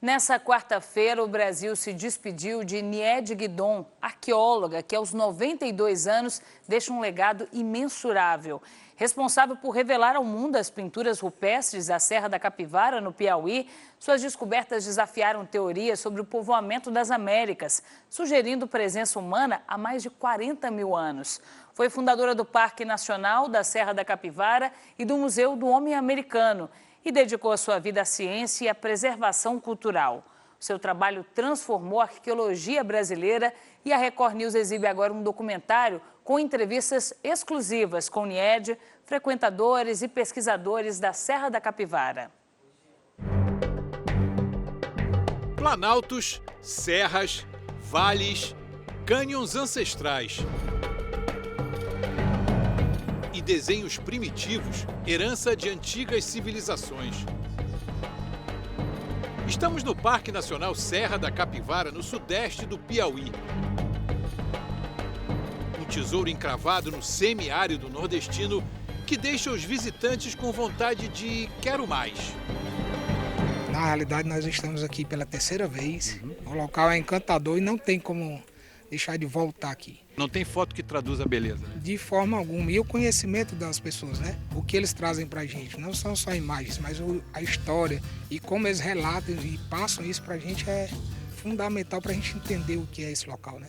Nessa quarta-feira, o Brasil se despediu de Niede Guidon, arqueóloga que aos 92 anos deixa um legado imensurável. Responsável por revelar ao mundo as pinturas rupestres da Serra da Capivara, no Piauí, suas descobertas desafiaram teorias sobre o povoamento das Américas, sugerindo presença humana há mais de 40 mil anos. Foi fundadora do Parque Nacional da Serra da Capivara e do Museu do Homem Americano e dedicou a sua vida à ciência e à preservação cultural. O seu trabalho transformou a arqueologia brasileira e a Record News exibe agora um documentário com entrevistas exclusivas com Niede, frequentadores e pesquisadores da Serra da Capivara. Planaltos, serras, vales, cânions ancestrais e desenhos primitivos, herança de antigas civilizações. Estamos no Parque Nacional Serra da Capivara, no sudeste do Piauí. Um tesouro encravado no semiárido nordestino que deixa os visitantes com vontade de quero mais. Na realidade, nós estamos aqui pela terceira vez. O local é encantador e não tem como deixar de voltar aqui. Não tem foto que traduza a beleza, né? De forma alguma. E o conhecimento das pessoas, né? O que eles trazem pra gente. Não são só imagens, mas a história e como eles relatam e passam isso pra gente é fundamental pra gente entender o que é esse local, né?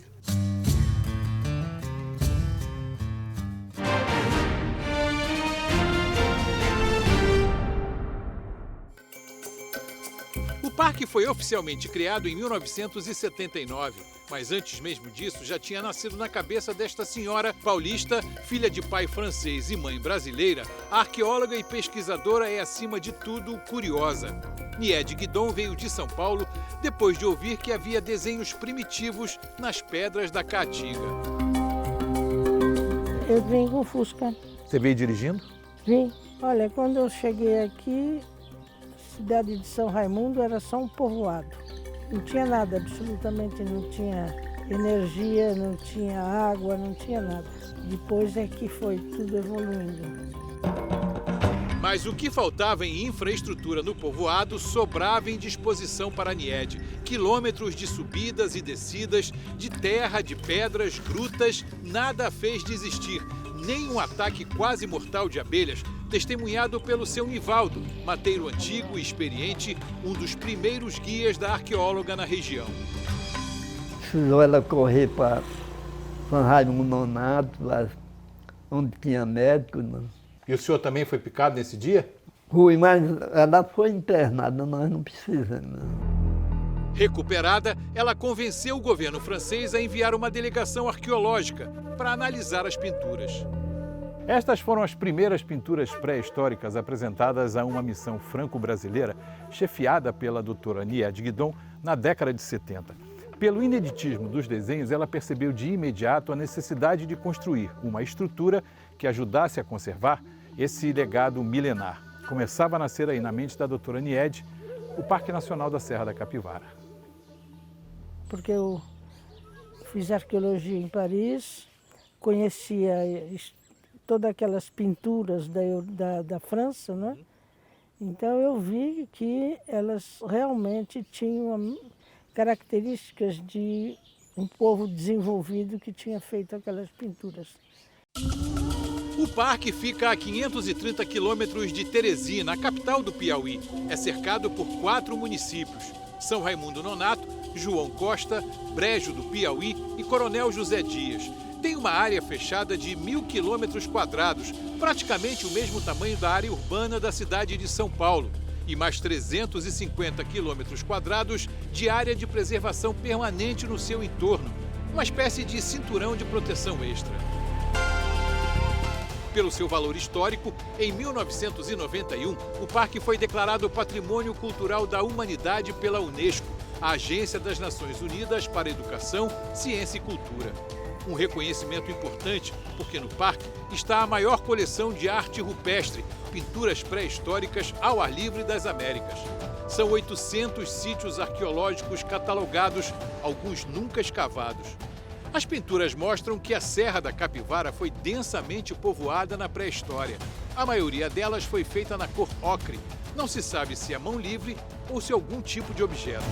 O parque foi oficialmente criado em 1979, mas antes mesmo disso já tinha nascido na cabeça desta senhora paulista, filha de pai francês e mãe brasileira. A arqueóloga e pesquisadora é, acima de tudo, curiosa. Niede Guidon veio de São Paulo depois de ouvir que havia desenhos primitivos nas pedras da Caatinga. Eu vim com Fusca. Você veio dirigindo? Vim. Olha, quando eu cheguei aqui, a cidade de São Raimundo era só um povoado. Não tinha nada, absolutamente não tinha energia, não tinha água, não tinha nada. Depois é que foi tudo evoluindo. Mas o que faltava em infraestrutura no povoado sobrava em disposição para Niede. Quilômetros de subidas e descidas, de terra, de pedras, grutas, nada a fez desistir. Nem um ataque quase mortal de abelhas, testemunhado pelo seu Nivaldo, mateiro antigo e experiente, um dos primeiros guias da arqueóloga na região. Precisou ela correr para São Raimundo Nonato, lá onde tinha médico. Né? E o senhor também foi picado nesse dia? Fui, mas ela foi internada, nós não precisamos. Recuperada, ela convenceu o governo francês a enviar uma delegação arqueológica para analisar as pinturas. Estas foram as primeiras pinturas pré-históricas apresentadas a uma missão franco-brasileira, chefiada pela doutora Niede Guidon, na década de 70. Pelo ineditismo dos desenhos, ela percebeu de imediato a necessidade de construir uma estrutura que ajudasse a conservar esse legado milenar. Começava a nascer aí na mente da doutora Niede o Parque Nacional da Serra da Capivara. Porque eu fiz arqueologia em Paris, conhecia todas aquelas pinturas da França, né? Então eu vi que elas realmente tinham características de um povo desenvolvido que tinha feito aquelas pinturas. O parque fica a 530 quilômetros de Teresina, a capital do Piauí. É cercado por 4 municípios: São Raimundo Nonato, João Costa, Brejo do Piauí e Coronel José Dias. Tem uma área fechada de 1.000 quilômetros quadrados, praticamente o mesmo tamanho da área urbana da cidade de São Paulo, e mais 350 quilômetros quadrados de área de preservação permanente no seu entorno, uma espécie de cinturão de proteção extra. Pelo seu valor histórico, em 1991, o parque foi declarado Patrimônio Cultural da Humanidade pela Unesco, a Agência das Nações Unidas para Educação, Ciência e Cultura. Um reconhecimento importante porque no parque está a maior coleção de arte rupestre, pinturas pré-históricas ao ar livre das Américas. São 800 sítios arqueológicos catalogados, alguns nunca escavados. As pinturas mostram que a Serra da Capivara foi densamente povoada na pré-história. A maioria delas foi feita na cor ocre. Não se sabe se à mão livre ou se algum tipo de objeto.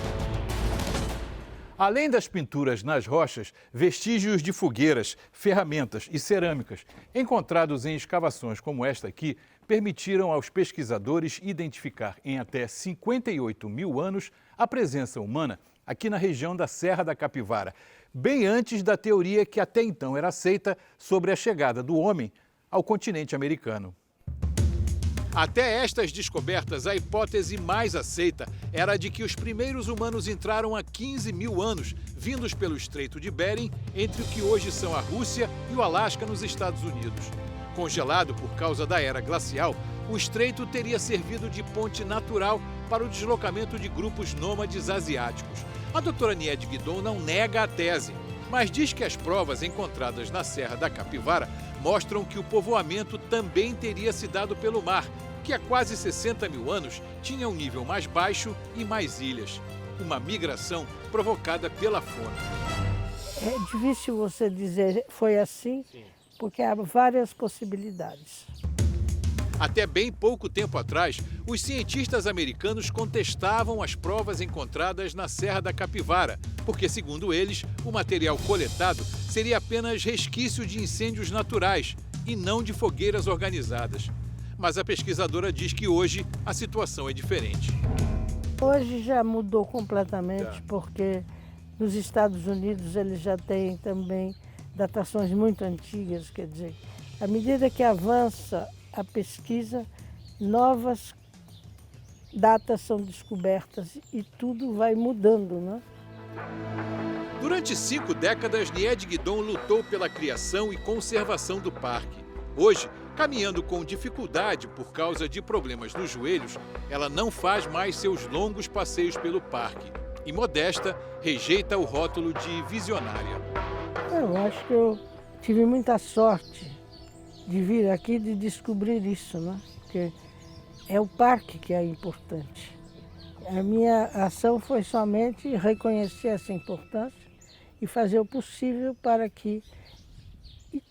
Além das pinturas nas rochas, vestígios de fogueiras, ferramentas e cerâmicas encontrados em escavações como esta aqui permitiram aos pesquisadores identificar em até 58 mil anos a presença humana aqui na região da Serra da Capivara, bem antes da teoria que até então era aceita sobre a chegada do homem ao continente americano. Até estas descobertas, a hipótese mais aceita era a de que os primeiros humanos entraram há 15 mil anos, vindos pelo Estreito de Bering, entre o que hoje são a Rússia e o Alasca, nos Estados Unidos. Congelado por causa da era glacial, o estreito teria servido de ponte natural para o deslocamento de grupos nômades asiáticos. A doutora Niede Guidon não nega a tese, mas diz que as provas encontradas na Serra da Capivara mostram que o povoamento também teria se dado pelo mar, que há quase 60 mil anos tinha um nível mais baixo e mais ilhas. Uma migração provocada pela fome. É difícil você dizer foi assim, porque há várias possibilidades. Até bem pouco tempo atrás, os cientistas americanos contestavam as provas encontradas na Serra da Capivara, porque, segundo eles, o material coletado seria apenas resquício de incêndios naturais e não de fogueiras organizadas. Mas a pesquisadora diz que hoje a situação é diferente. Hoje já mudou completamente, porque nos Estados Unidos eles já têm também datações muito antigas, quer dizer, à medida que avança a pesquisa, novas datas são descobertas e tudo vai mudando, né? Durante 5 décadas, Niede Guidon lutou pela criação e conservação do parque. Hoje, caminhando com dificuldade por causa de problemas nos joelhos, ela não faz mais seus longos passeios pelo parque. E modesta, rejeita o rótulo de visionária. Eu acho que eu tive muita sorte de vir aqui e de descobrir isso, né? Porque é o parque que é importante. A minha ação foi somente reconhecer essa importância e fazer o possível para que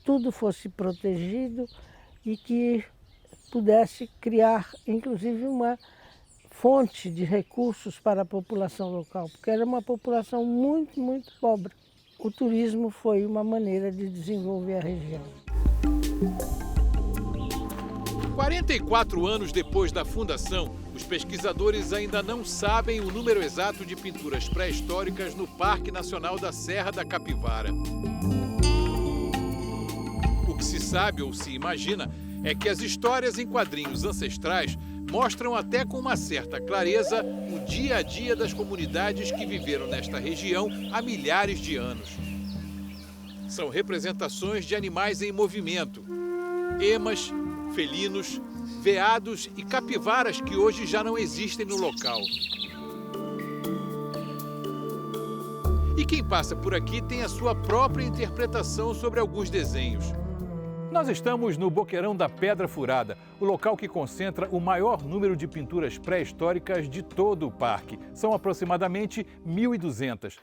tudo fosse protegido e que pudesse criar, inclusive, uma fonte de recursos para a população local, porque era uma população muito, muito pobre. O turismo foi uma maneira de desenvolver a região. 44 anos depois da fundação, os pesquisadores ainda não sabem o número exato de pinturas pré-históricas no Parque Nacional da Serra da Capivara. O que se sabe ou se imagina é que as histórias em quadrinhos ancestrais mostram até com uma certa clareza o dia a dia das comunidades que viveram nesta região há milhares de anos. São representações de animais em movimento, emas, felinos, veados e capivaras que hoje já não existem no local. E quem passa por aqui tem a sua própria interpretação sobre alguns desenhos. Nós estamos no Boqueirão da Pedra Furada, o local que concentra o maior número de pinturas pré-históricas de todo o parque. São aproximadamente 1.200.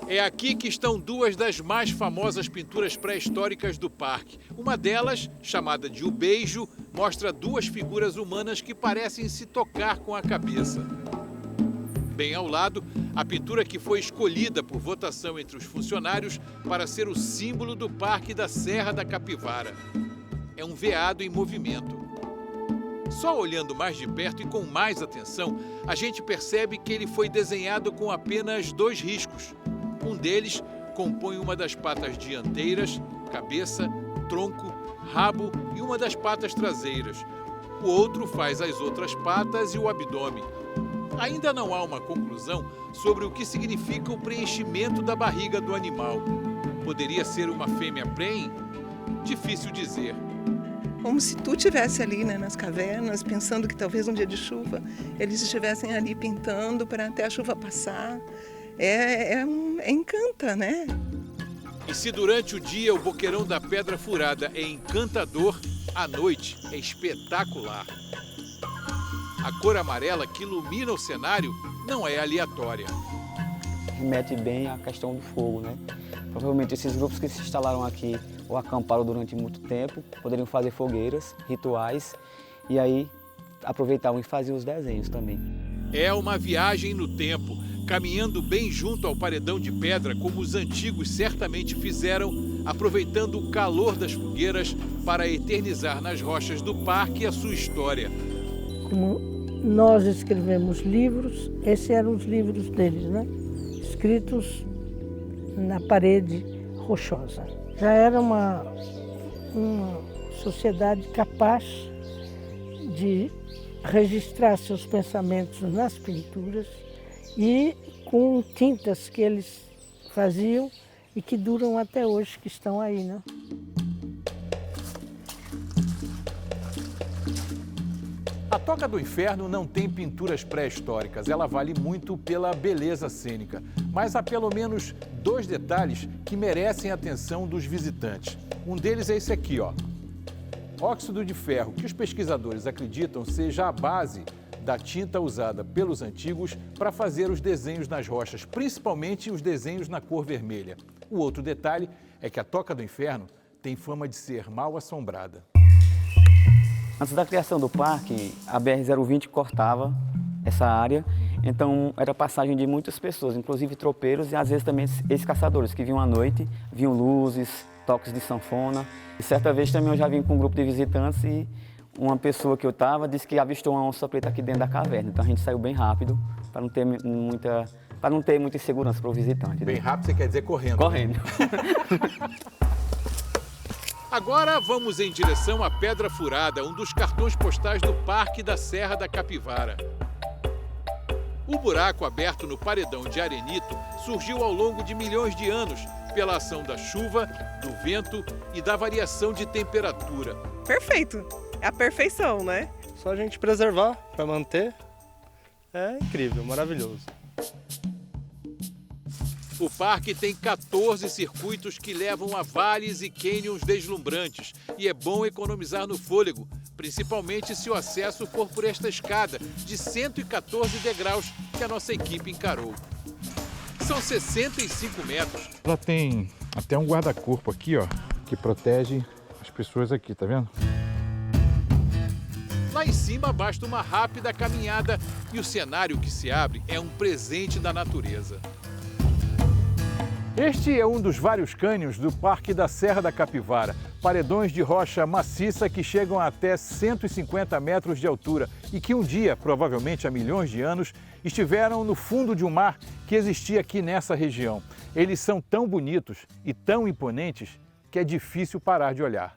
É aqui que estão duas das mais famosas pinturas pré-históricas do parque. Uma delas, chamada de O Beijo, mostra duas figuras humanas que parecem se tocar com a cabeça. Bem ao lado, a pintura que foi escolhida por votação entre os funcionários para ser o símbolo do Parque da Serra da Capivara. É um veado em movimento. Só olhando mais de perto e com mais atenção, a gente percebe que ele foi desenhado com apenas 2 riscos. Um deles compõe uma das patas dianteiras, cabeça, tronco, rabo e uma das patas traseiras. O outro faz as outras patas e o abdômen. Ainda não há uma conclusão sobre o que significa o preenchimento da barriga do animal. Poderia ser uma fêmea prenhe? Difícil dizer. Como se tu estivesse ali, né, nas cavernas, pensando que talvez um dia de chuva eles estivessem ali pintando para até a chuva passar. Encanta, né? E se durante o dia o Boqueirão da Pedra Furada é encantador, à noite é espetacular. A cor amarela que ilumina o cenário não é aleatória. Remete bem à questão do fogo, né? Provavelmente esses grupos que se instalaram aqui ou acamparam durante muito tempo poderiam fazer fogueiras, rituais e aí aproveitavam e faziam os desenhos também. É uma viagem no tempo, caminhando bem junto ao paredão de pedra, como os antigos certamente fizeram, aproveitando o calor das fogueiras para eternizar nas rochas do parque a sua história. Como nós escrevemos livros, esses eram os livros deles, né? Escritos na parede rochosa. Já era uma sociedade capaz de registrar seus pensamentos nas pinturas e com tintas que eles faziam e que duram até hoje, que estão aí, né? A Toca do Inferno não tem pinturas pré-históricas, ela vale muito pela beleza cênica. Mas há pelo menos 2 detalhes que merecem a atenção dos visitantes. Um deles é esse aqui, ó. Óxido de ferro, que os pesquisadores acreditam seja a base da tinta usada pelos antigos para fazer os desenhos nas rochas, principalmente os desenhos na cor vermelha. O outro detalhe é que a Toca do Inferno tem fama de ser mal assombrada. Antes da criação do parque, a BR-020 cortava essa área, então era passagem de muitas pessoas, inclusive tropeiros e às vezes também ex-caçadores que vinham à noite, viam luzes, toques de sanfona. E certa vez também eu já vim com um grupo de visitantes e uma pessoa que eu estava disse que avistou uma onça preta aqui dentro da caverna. Então a gente saiu bem rápido para não ter muita insegurança para o visitante. Bem rápido você quer dizer correndo? Correndo. Né? Agora vamos em direção à Pedra Furada, um dos cartões postais do Parque da Serra da Capivara. O buraco aberto no paredão de arenito surgiu ao longo de milhões de anos pela ação da chuva, do vento e da variação de temperatura. Perfeito! É a perfeição, né? Só a gente preservar para manter. É incrível, maravilhoso. O parque tem 14 circuitos que levam a vales e cânions deslumbrantes e é bom economizar no fôlego, principalmente se o acesso for por esta escada de 114 degraus que a nossa equipe encarou. São 65 metros. Ela tem até um guarda-corpo aqui, ó, que protege as pessoas aqui, tá vendo? Lá em cima basta uma rápida caminhada e o cenário que se abre é um presente da natureza. Este é um dos vários cânions do Parque da Serra da Capivara. Paredões de rocha maciça que chegam a até 150 metros de altura e que um dia, provavelmente há milhões de anos, estiveram no fundo de um mar que existia aqui nessa região. Eles são tão bonitos e tão imponentes que é difícil parar de olhar.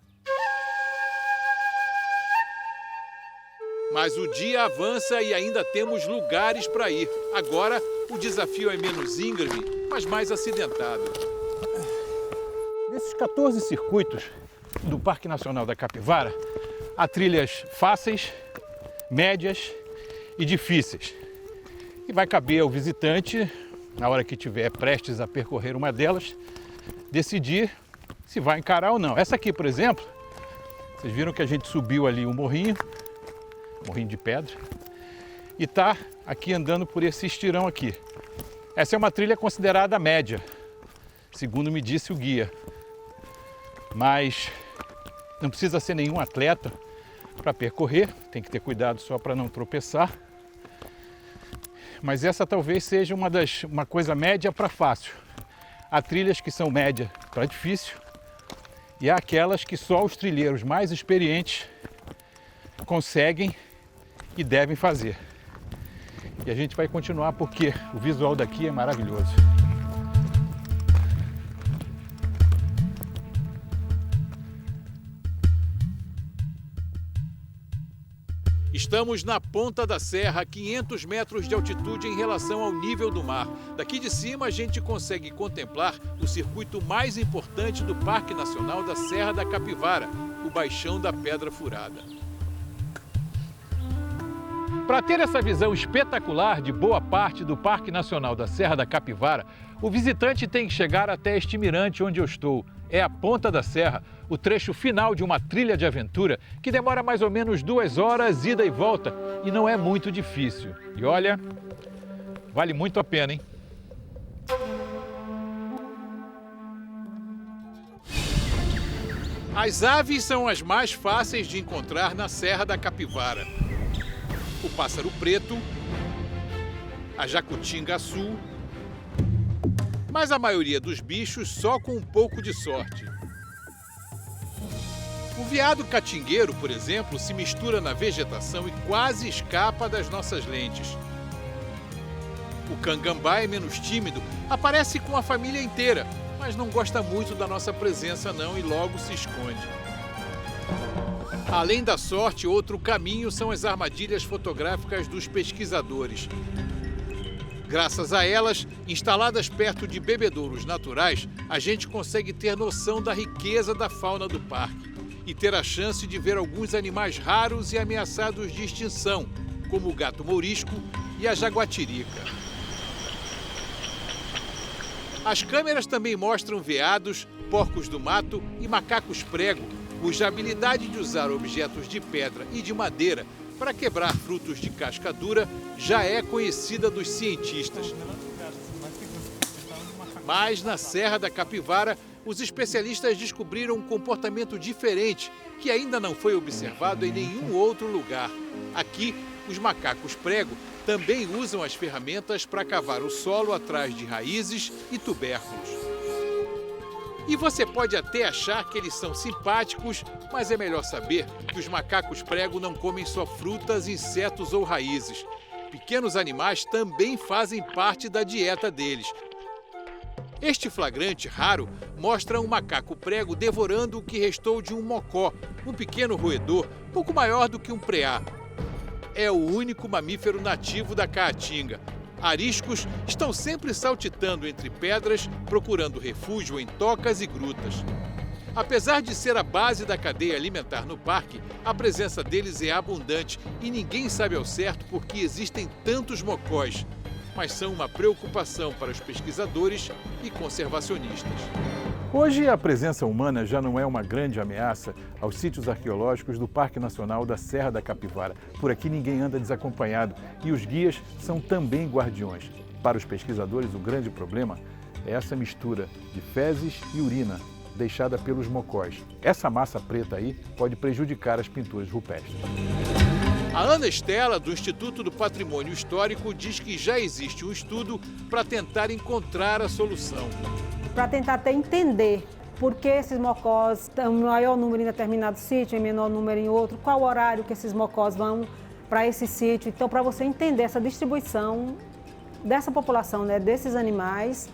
Mas o dia avança e ainda temos lugares para ir. Agora, o desafio é menos íngreme, mas mais acidentado. Nesses 14 circuitos do Parque Nacional da Capivara, há trilhas fáceis, médias e difíceis. E vai caber ao visitante, na hora que estiver prestes a percorrer uma delas, decidir se vai encarar ou não. Essa aqui, por exemplo, vocês viram que a gente subiu ali um morrinho de pedra, e está aqui andando por esse estirão aqui. Essa é uma trilha considerada média, segundo me disse o guia. Mas não precisa ser nenhum atleta para percorrer, tem que ter cuidado só para não tropeçar. Mas essa talvez seja uma coisa média para fácil. Há trilhas que são média para difícil e há aquelas que só os trilheiros mais experientes conseguem e devem fazer. E a gente vai continuar porque o visual daqui é maravilhoso. Estamos na ponta da serra, a 500 metros de altitude em relação ao nível do mar. Daqui de cima a gente consegue contemplar o circuito mais importante do Parque Nacional da Serra da Capivara, o Baixão da Pedra Furada. Para ter essa visão espetacular de boa parte do Parque Nacional da Serra da Capivara, o visitante tem que chegar até este mirante onde eu estou. É a ponta da serra, o trecho final de uma trilha de aventura que demora mais ou menos 2 horas ida e volta e não é muito difícil. E olha, vale muito a pena, hein? As aves são as mais fáceis de encontrar na Serra da Capivara. O pássaro preto, a jacutinga-açu, mas a maioria dos bichos só com um pouco de sorte. O veado catingueiro, por exemplo, se mistura na vegetação e quase escapa das nossas lentes. O cangambá é menos tímido, aparece com a família inteira, mas não gosta muito da nossa presença não e logo se esconde. Além da sorte, outro caminho são as armadilhas fotográficas dos pesquisadores. Graças a elas, instaladas perto de bebedouros naturais, a gente consegue ter noção da riqueza da fauna do parque e ter a chance de ver alguns animais raros e ameaçados de extinção, como o gato mourisco e a jaguatirica. As câmeras também mostram veados, porcos do mato e macacos prego, cuja habilidade de usar objetos de pedra e de madeira para quebrar frutos de casca dura já é conhecida dos cientistas. Mas na Serra da Capivara, os especialistas descobriram um comportamento diferente que ainda não foi observado em nenhum outro lugar. Aqui, os macacos prego também usam as ferramentas para cavar o solo atrás de raízes e tubérculos. E você pode até achar que eles são simpáticos, mas é melhor saber que os macacos prego não comem só frutas, insetos ou raízes. Pequenos animais também fazem parte da dieta deles. Este flagrante raro mostra um macaco prego devorando o que restou de um mocó, um pequeno roedor pouco maior do que um preá. É o único mamífero nativo da Caatinga. Ariscos estão sempre saltitando entre pedras, procurando refúgio em tocas e grutas. Apesar de ser a base da cadeia alimentar no parque, a presença deles é abundante e ninguém sabe ao certo por que existem tantos mocós, mas são uma preocupação para os pesquisadores e conservacionistas. Hoje, a presença humana já não é uma grande ameaça aos sítios arqueológicos do Parque Nacional da Serra da Capivara. Por aqui ninguém anda desacompanhado e os guias são também guardiões. Para os pesquisadores, o grande problema é essa mistura de fezes e urina deixada pelos mocós. Essa massa preta aí pode prejudicar as pinturas rupestres. A Ana Estela, do Instituto do Patrimônio Histórico, diz que já existe um estudo para tentar encontrar a solução. Para tentar até entender por que esses mocós têm um maior número em determinado sítio, em menor número em outro, qual o horário que esses mocós vão para esse sítio. Então, para você entender essa distribuição dessa população, né, desses animais,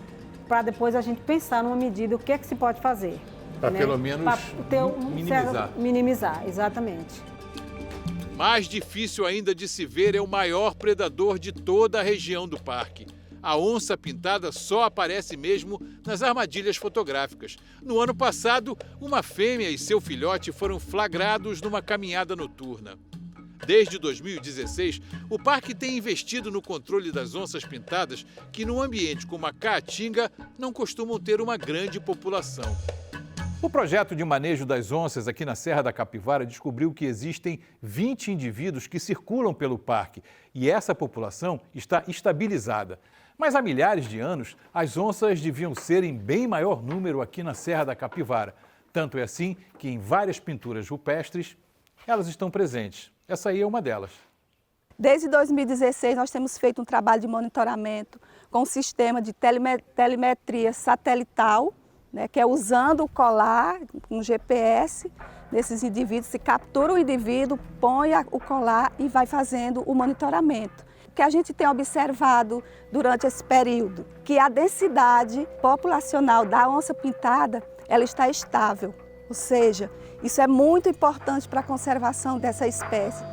para depois a gente pensar numa medida o que é que se pode fazer. Para pelo menos minimizar. Minimizar, exatamente. Mais difícil ainda de se ver é o maior predador de toda a região do parque. A onça-pintada só aparece mesmo nas armadilhas fotográficas. No ano passado, uma fêmea e seu filhote foram flagrados numa caminhada noturna. Desde 2016, o parque tem investido no controle das onças pintadas, que num ambiente como a Caatinga não costumam ter uma grande população. O projeto de manejo das onças aqui na Serra da Capivara descobriu que existem 20 indivíduos que circulam pelo parque e essa população está estabilizada. Mas há milhares de anos, as onças deviam ser em bem maior número aqui na Serra da Capivara. Tanto é assim que em várias pinturas rupestres elas estão presentes. Essa aí é uma delas. Desde 2016 nós temos feito um trabalho de monitoramento com um sistema de telemetria satelital, né, que é usando o colar, um GPS desses indivíduos, se captura o indivíduo, põe o colar e vai fazendo o monitoramento. O que a gente tem observado durante esse período, que a densidade populacional da onça-pintada, ela está estável, ou seja, isso é muito importante para a conservação dessa espécie.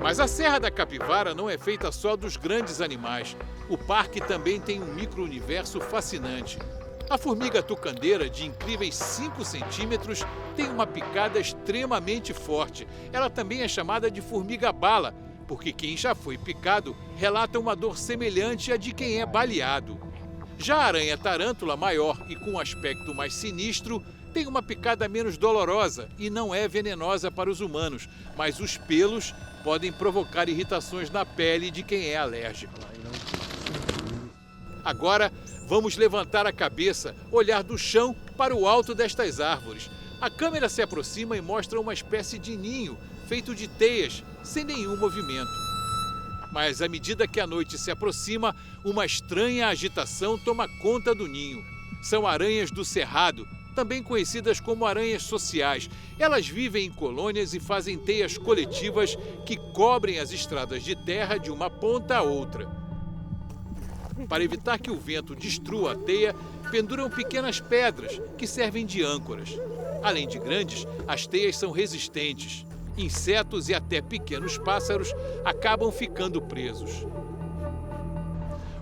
Mas a Serra da Capivara não é feita só dos grandes animais. O parque também tem um micro-universo fascinante. A formiga tucandeira, de incríveis 5 centímetros, tem uma picada extremamente forte. Ela também é chamada de formiga-bala, porque quem já foi picado relata uma dor semelhante à de quem é baleado. Já a aranha-tarântula, maior e com um aspecto mais sinistro, tem uma picada menos dolorosa e não é venenosa para os humanos, mas os pelos podem provocar irritações na pele de quem é alérgico. Agora, vamos levantar a cabeça, olhar do chão para o alto destas árvores. A câmera se aproxima e mostra uma espécie de ninho feito de teias, sem nenhum movimento. Mas à medida que a noite se aproxima, uma estranha agitação toma conta do ninho. São aranhas do cerrado, também conhecidas como aranhas sociais. Elas vivem em colônias e fazem teias coletivas que cobrem as estradas de terra de uma ponta a outra. Para evitar que o vento destrua a teia, penduram pequenas pedras que servem de âncoras. Além de grandes, as teias são resistentes. Insetos e até pequenos pássaros acabam ficando presos.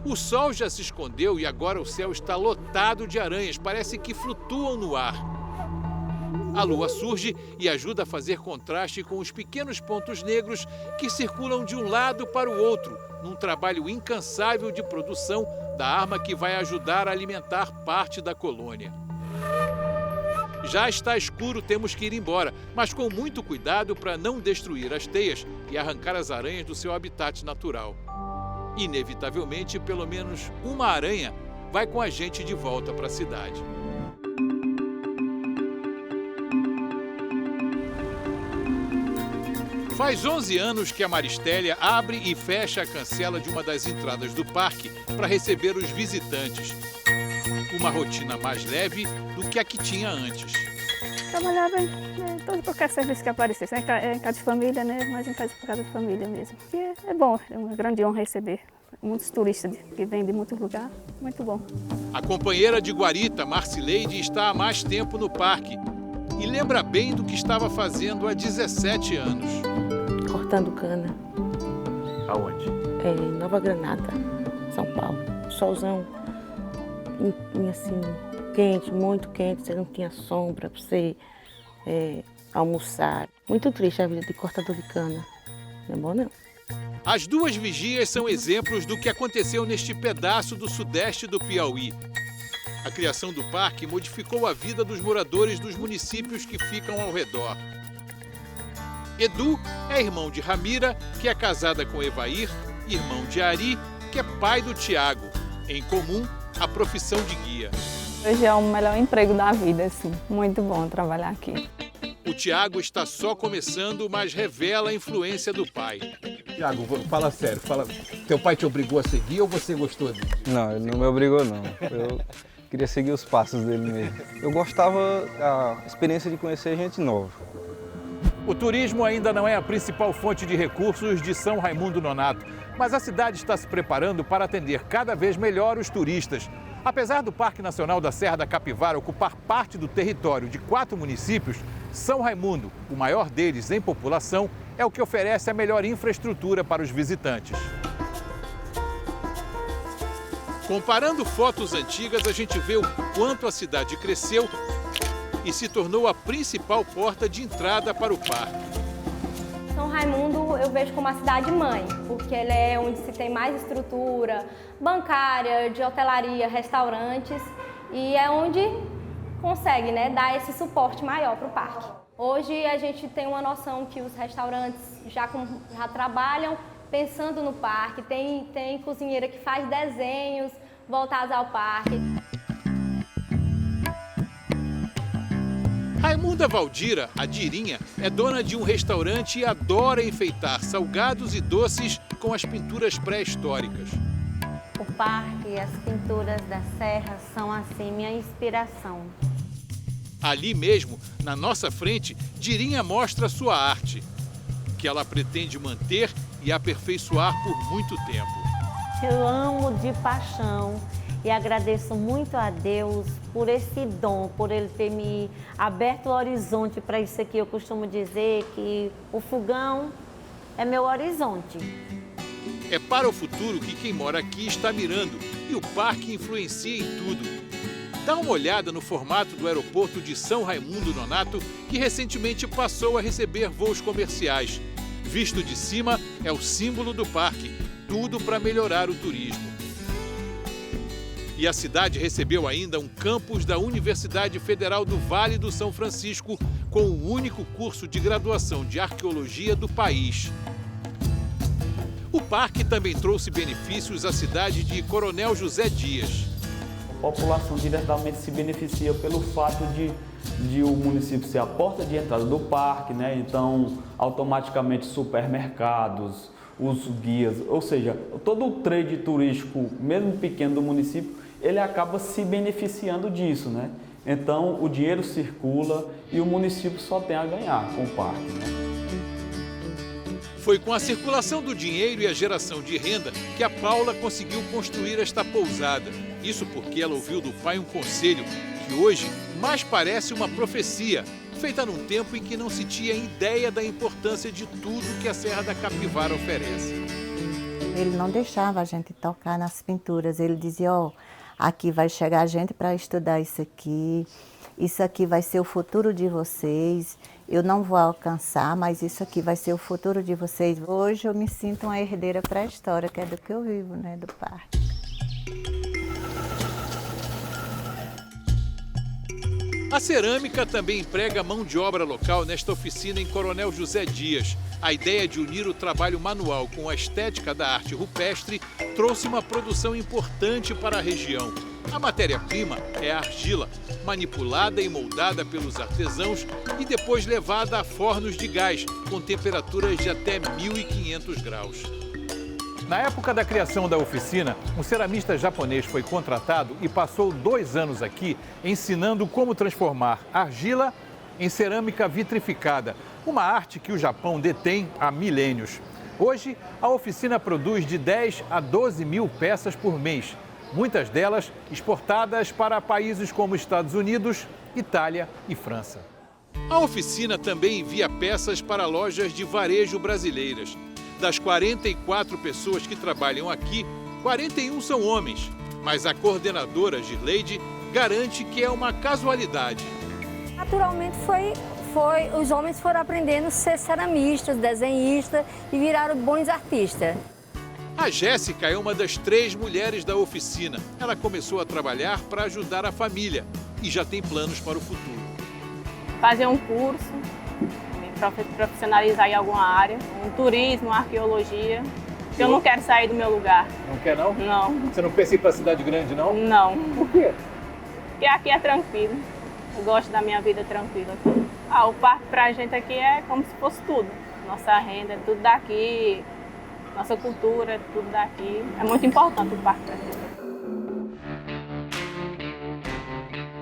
O sol já se escondeu e agora o céu está lotado de aranhas, parece que flutuam no ar. A lua surge e ajuda a fazer contraste com os pequenos pontos negros que circulam de um lado para o outro, num trabalho incansável de produção da arma que vai ajudar a alimentar parte da colônia. Já está escuro, temos que ir embora, mas com muito cuidado para não destruir as teias e arrancar as aranhas do seu habitat natural. Inevitavelmente, pelo menos uma aranha vai com a gente de volta para a cidade. Faz 11 anos que a Maristélia abre e fecha a cancela de uma das entradas do parque para receber os visitantes. Uma rotina mais leve do que a que tinha antes. Trabalhava em todo qualquer serviço que aparecesse, em casa de família, né? Mas em casa de família mesmo. E é bom, é uma grande honra receber muitos turistas que vêm de muitos lugares, muito bom. A companheira de guarita, Marcileide, está há mais tempo no parque e lembra bem do que estava fazendo há 17 anos. Cortando cana. Aonde? Em Nova Granada, São Paulo. Solzão, assim, quente, muito quente, você não tinha sombra para você almoçar. Muito triste a vida de cortador de cana. Não é bom, não. As duas vigias são exemplos do que aconteceu neste pedaço do sudeste do Piauí. A criação do parque modificou a vida dos moradores dos municípios que ficam ao redor. Edu é irmão de Ramira, que é casada com Evair, irmão de Ari, que é pai do Tiago. Em comum, a profissão de guia. Hoje é o melhor emprego da vida, assim. Muito bom trabalhar aqui. O Tiago está só começando, mas revela a influência do pai. Tiago, fala sério. Teu pai te obrigou a seguir ou você gostou dele? Não, ele não me obrigou, não. Eu queria seguir os passos dele mesmo. Eu gostava da experiência de conhecer gente nova. O turismo ainda não é a principal fonte de recursos de São Raimundo Nonato, mas a cidade está se preparando para atender cada vez melhor os turistas. Apesar do Parque Nacional da Serra da Capivara ocupar parte do território de 4 municípios, São Raimundo, o maior deles em população, é o que oferece a melhor infraestrutura para os visitantes. Comparando fotos antigas, a gente vê o quanto a cidade cresceu e se tornou a principal porta de entrada para o parque. São Raimundo eu vejo como a cidade-mãe, porque ele é onde se tem mais estrutura bancária, de hotelaria, restaurantes, e é onde consegue, né, dar esse suporte maior para o parque. Hoje a gente tem uma noção que os restaurantes já trabalham pensando no parque, tem cozinheira que faz desenhos voltados ao parque. Raimunda Valdira, a Dirinha, é dona de um restaurante e adora enfeitar salgados e doces com as pinturas pré-históricas. O parque e as pinturas da serra são, assim, minha inspiração. Ali mesmo, na nossa frente, Dirinha mostra sua arte, que ela pretende manter e aperfeiçoar por muito tempo. Eu amo de paixão e agradeço muito a Deus por esse dom, por Ele ter me aberto o horizonte para isso aqui. Eu costumo dizer que o fogão é meu horizonte. É para o futuro que quem mora aqui está mirando e o parque influencia em tudo. Dá uma olhada no formato do aeroporto de São Raimundo Nonato, que recentemente passou a receber voos comerciais. Visto de cima, é o símbolo do parque, tudo para melhorar o turismo. E a cidade recebeu ainda um campus da Universidade Federal do Vale do São Francisco, com o único curso de graduação de arqueologia do país. O parque também trouxe benefícios à cidade de Coronel José Dias. A população diretamente se beneficia pelo fato de o município ser a porta de entrada do parque, né? Então, automaticamente supermercados, os guias, ou seja, todo o trade turístico, mesmo pequeno do município, ele acaba se beneficiando disso, né? Então, o dinheiro circula e o município só tem a ganhar com o parque, né? Foi com a circulação do dinheiro e a geração de renda que a Paula conseguiu construir esta pousada. Isso porque ela ouviu do pai um conselho que hoje mais parece uma profecia, feita num tempo em que não se tinha ideia da importância de tudo que a Serra da Capivara oferece. Ele não deixava a gente tocar nas pinturas, ele dizia, ó, aqui vai chegar gente para estudar isso aqui vai ser o futuro de vocês, eu não vou alcançar, mas isso aqui vai ser o futuro de vocês. Hoje eu me sinto uma herdeira para a história, que é do que eu vivo, né, do parque. A cerâmica também emprega mão de obra local nesta oficina em Coronel José Dias. A ideia de unir o trabalho manual com a estética da arte rupestre trouxe uma produção importante para a região. A matéria-prima é a argila, manipulada e moldada pelos artesãos e depois levada a fornos de gás, com temperaturas de até 1.500 graus. Na época da criação da oficina, um ceramista japonês foi contratado e passou 2 anos aqui ensinando como transformar argila em cerâmica vitrificada, uma arte que o Japão detém há milênios. Hoje, a oficina produz de 10 a 12 mil peças por mês, muitas delas exportadas para países como Estados Unidos, Itália e França. A oficina também envia peças para lojas de varejo brasileiras. Das 44 pessoas que trabalham aqui, 41 são homens, mas a coordenadora Girleide garante que é uma casualidade. Naturalmente os homens foram aprendendo a ser ceramistas, desenhistas e viraram bons artistas. A Jéssica é uma das 3 mulheres da oficina. Ela começou a trabalhar para ajudar a família e já tem planos para o futuro. Fazer um curso, me profissionalizar em alguma área, um turismo, arqueologia. Eu não quero sair do meu lugar. Não quer não? Não. Você não pensa em ir para a cidade grande não? Não. Por quê? Porque aqui é tranquilo. Eu gosto da minha vida tranquila aqui. O parque pra gente aqui é como se fosse tudo. Nossa renda é tudo daqui, nossa cultura é tudo daqui. É muito importante o parque pra gente.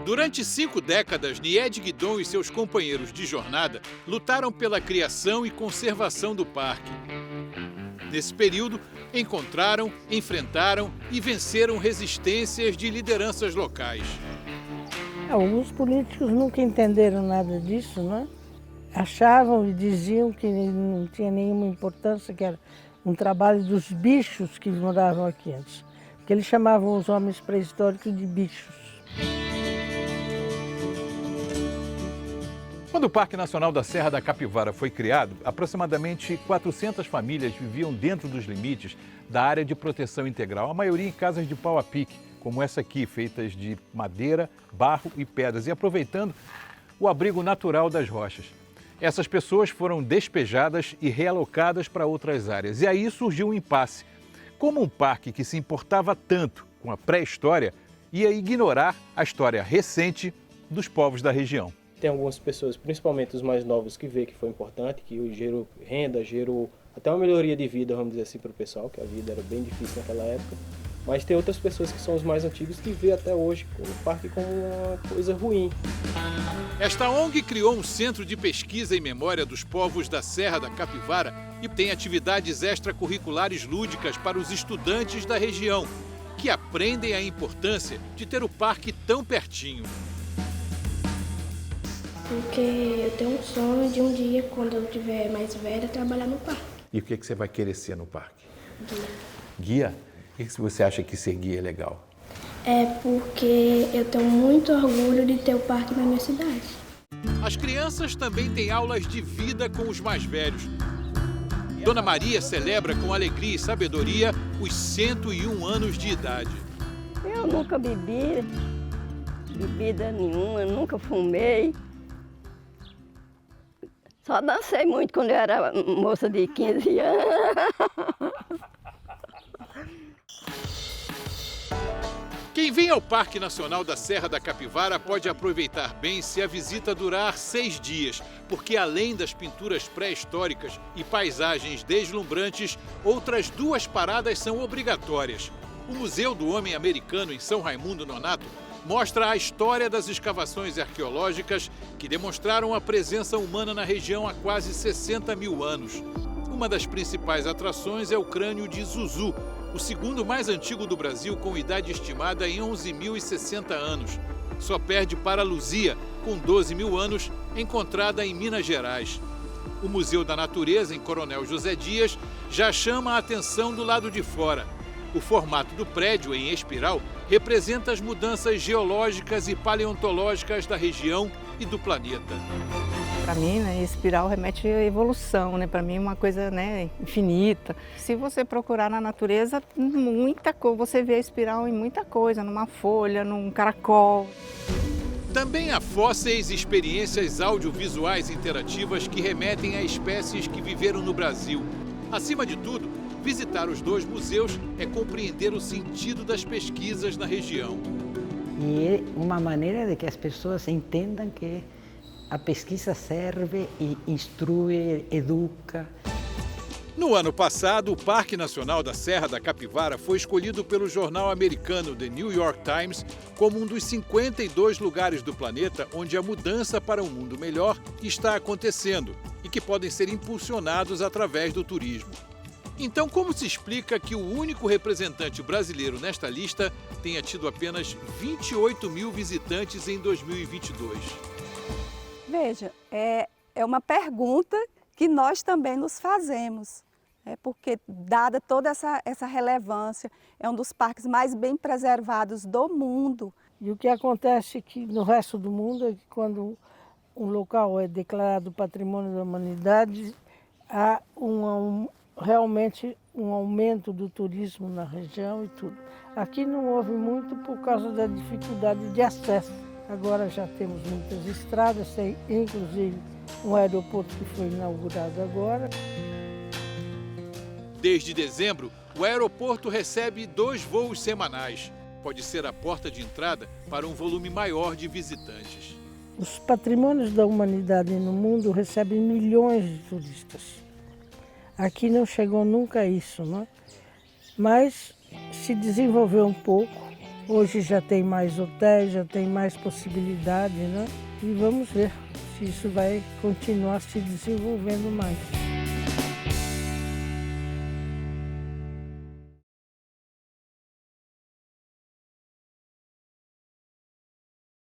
Durante 5 décadas, Nied Guidon e seus companheiros de jornada lutaram pela criação e conservação do parque. Nesse período, encontraram, enfrentaram e venceram resistências de lideranças locais. Alguns políticos nunca entenderam nada disso, né? Achavam e diziam que não tinha nenhuma importância, que era um trabalho dos bichos que moravam aqui antes. Porque eles chamavam os homens pré-históricos de bichos. Quando o Parque Nacional da Serra da Capivara foi criado, aproximadamente 400 famílias viviam dentro dos limites da área de proteção integral, a maioria em casas de pau a pique, como essa aqui, feitas de madeira, barro e pedras, e aproveitando o abrigo natural das rochas. Essas pessoas foram despejadas e realocadas para outras áreas. E aí surgiu um impasse. Como um parque que se importava tanto com a pré-história ia ignorar a história recente dos povos da região. Tem algumas pessoas, principalmente os mais novos, que vê que foi importante, que gerou renda, gerou até uma melhoria de vida, vamos dizer assim, para o pessoal, que a vida era bem difícil naquela época. Mas tem outras pessoas que são os mais antigos que vê até hoje o parque como uma coisa ruim. Esta ONG criou um centro de pesquisa e memória dos povos da Serra da Capivara e tem atividades extracurriculares lúdicas para os estudantes da região, que aprendem a importância de ter o parque tão pertinho. Porque eu tenho um sonho de um dia, quando eu estiver mais velha, trabalhar no parque. E o que você vai querer ser no parque? Guia. Guia? Por que você acha que ser guia é legal? É porque eu tenho muito orgulho de ter o parque na minha cidade. As crianças também têm aulas de vida com os mais velhos. Dona Maria celebra com alegria e sabedoria os 101 anos de idade. Eu nunca bebi bebida nenhuma, nunca fumei. Só dancei muito quando eu era moça de 15 anos. Quem vem ao Parque Nacional da Serra da Capivara pode aproveitar bem se a visita durar 6 dias, porque além das pinturas pré-históricas e paisagens deslumbrantes, outras 2 paradas são obrigatórias. O Museu do Homem Americano em São Raimundo Nonato mostra a história das escavações arqueológicas que demonstraram a presença humana na região há quase 60 mil anos. Uma das principais atrações é o crânio de Zuzu, o segundo mais antigo do Brasil, com idade estimada em 11.060 anos. Só perde para a Luzia, com 12 mil anos, encontrada em Minas Gerais. O Museu da Natureza, em Coronel José Dias, já chama a atenção do lado de fora. O formato do prédio, em espiral, representa as mudanças geológicas e paleontológicas da região e do planeta. Para mim, né, espiral remete à evolução, né? Para mim é uma coisa, né, infinita. Se você procurar na natureza, muita coisa, você vê a espiral em muita coisa, numa folha, num caracol. Também há fósseis e experiências audiovisuais interativas que remetem a espécies que viveram no Brasil. Acima de tudo, visitar os 2 museus é compreender o sentido das pesquisas na região. E é uma maneira de que as pessoas entendam que a pesquisa serve e instrui, educa. No ano passado, o Parque Nacional da Serra da Capivara foi escolhido pelo jornal americano The New York Times como um dos 52 lugares do planeta onde a mudança para um mundo melhor está acontecendo e que podem ser impulsionados através do turismo. Então, como se explica que o único representante brasileiro nesta lista tenha tido apenas 28 mil visitantes em 2022? Veja, é uma pergunta que nós também nos fazemos, porque dada toda essa relevância, é um dos parques mais bem preservados do mundo. E o que acontece que no resto do mundo é que quando um local é declarado Patrimônio da Humanidade, há realmente um aumento do turismo na região e tudo. Aqui não houve muito por causa da dificuldade de acesso. Agora já temos muitas estradas, tem inclusive um aeroporto que foi inaugurado agora. Desde dezembro, o aeroporto recebe 2 voos semanais. Pode ser a porta de entrada para um volume maior de visitantes. Os patrimônios da humanidade no mundo recebem milhões de turistas. Aqui não chegou nunca a isso, não é? Mas se desenvolveu um pouco. Hoje já tem mais hotéis, já tem mais possibilidade, né? E vamos ver se isso vai continuar se desenvolvendo mais.